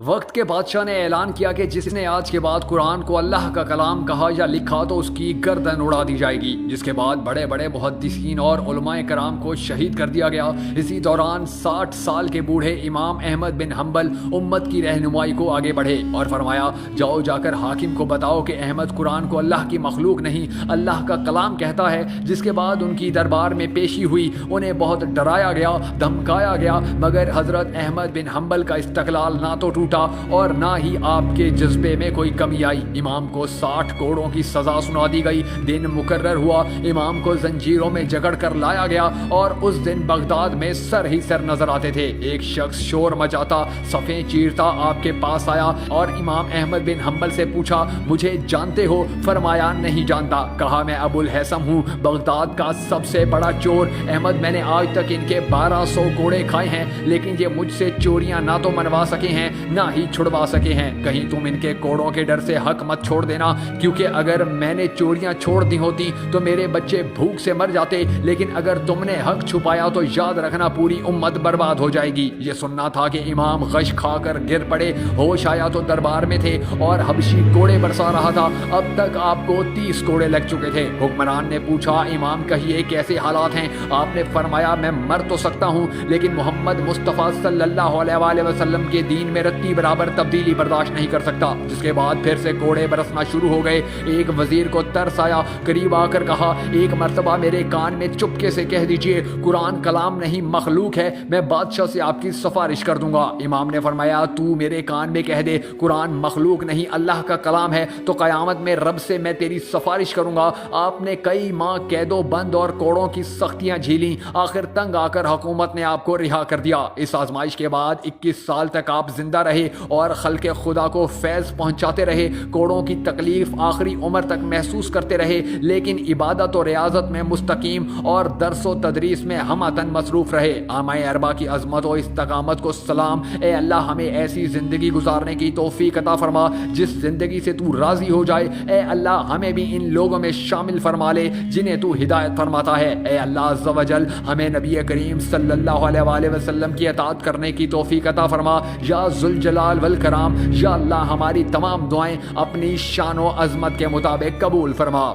وقت کے بادشاہ نے اعلان کیا کہ جس نے آج کے بعد قرآن کو اللہ کا کلام کہا یا لکھا تو اس کی گردن اڑا دی جائے گی، جس کے بعد بڑے بڑے محدثین اور علماء کرام کو شہید کر دیا گیا۔ اسی دوران 60 سال کے بوڑھے امام احمد بن حنبل امت کی رہنمائی کو آگے بڑھے اور فرمایا، جاؤ جا کر حاکم کو بتاؤ کہ احمد قرآن کو اللہ کی مخلوق نہیں اللہ کا کلام کہتا ہے۔ جس کے بعد ان کی دربار میں پیشی ہوئی، انہیں بہت ڈرایا گیا، دھمکایا گیا، مگر حضرت احمد بن حنبل کا استقلال نہ تو ٹوٹا اور نہ ہی آپ کے جذبے میں کوئی کمی آئی۔ امام کو 60 کوڑوں کی سزا سنا دی گئی۔ دن مقرر ہوا، امام کو زنجیروں میں جکڑ کر لایا گیا اور اس دن بغداد میں سر ہی سر نظر آتے تھے۔ ایک شخص شور مچاتا، صفیں چیرتا آپ کے پاس آیا اور امام احمد بن حنبل سے پوچھا، مجھے جانتے ہو؟ فرمایا، نہیں جانتا۔ کہا، میں ابو الحسن ہوں، بغداد کا سب سے بڑا چور۔ احمد، میں نے آج تک ان کے 1200 کوڑے کھائے ہیں، لیکن یہ مجھ سے چوریاں نہ تو منوا سکے ہیں نہ ہی چھڑوا سکے ہیں۔ کہیں تم ان کے کوڑوں کے ڈر سے حق مت چھوڑ دینا، کیونکہ اگر میں نے چوریاں چھوڑ دی ہوتی تو میرے بچے بھوک سے مر جاتے، لیکن اگر تم نے حق چھپایا تو یاد رکھنا پوری امت برباد ہو جائے گی۔ یہ سننا تھا کہ امام غش کھا کر گر پڑے، ہوش آیا تو دربار میں تھے اور حبشی کوڑے برسا رہا تھا۔ اب تک آپ کو 30 کوڑے لگ چکے تھے۔ حکمران نے پوچھا، امام کہیے کیسے حالات ہیں؟ آپ نے فرمایا، میں مر تو سکتا ہوں لیکن محمد مصطفیٰ صلی اللہ علیہ وآلہ وسلم کے دین میں رتی برابر تبدیلی برداشت نہیں کر سکتا۔ جس کے بعد پھر سے کوڑے برسنا شروع ہو گئے۔ ایک وزیر کو ترس آیا، قریب آ کر کہا، ایک مرتبہ میرے کان میں چپکے سے کہہ دیجئے، قرآن کلام نہیں مخلوق ہے، میں بادشاہ سے آپ کی سفارش کر دوں گا۔ امام نے فرمایا، تو میرے کان میں کہہ دے قرآن مخلوق نہیں اللہ کا کلام ہے تو قیامت میں رب سے میں تیری سفارش کروں گا۔ آپ نے کئی ماہ قید و بند اور کوڑوں کی سختیاں جھیلیں، آخر تنگ آ کر حکومت نے آپ کو رہا کر دیا۔ اس آزمائش کے بعد 21 سال تک آپ زندہ رہے اور خلق خدا کو فیض پہنچاتے رہے، کوڑوں کی تکلیف آخری عمر تک محسوس کرتے رہے، لیکن عبادت و ریاضت میں مستقیم اور درس و تدریس میں ہمہ مصروف رہے۔ عامہ اربا کی عظمت و استقامت کو سلام۔ اے اللہ، ہمیں ایسی زندگی گزارنے کی توفیق عطا فرما جس زندگی سے تو راضی ہو جائے۔ اے اللہ، ہمیں بھی ان لوگوں میں شامل فرما لے جنہیں تو ہدایت فرماتا ہے۔ اے اللہ عز و جل، ہمیں نبی کریم صلی اللہ علیہ وآلہ وسلم کی اطاعت کرنے کی توفیق عطا فرما۔ یا ذوالجلال والکرام، یا اللہ ہماری تمام دعائیں اپنی شان و عظمت کے مطابق قبول فرما۔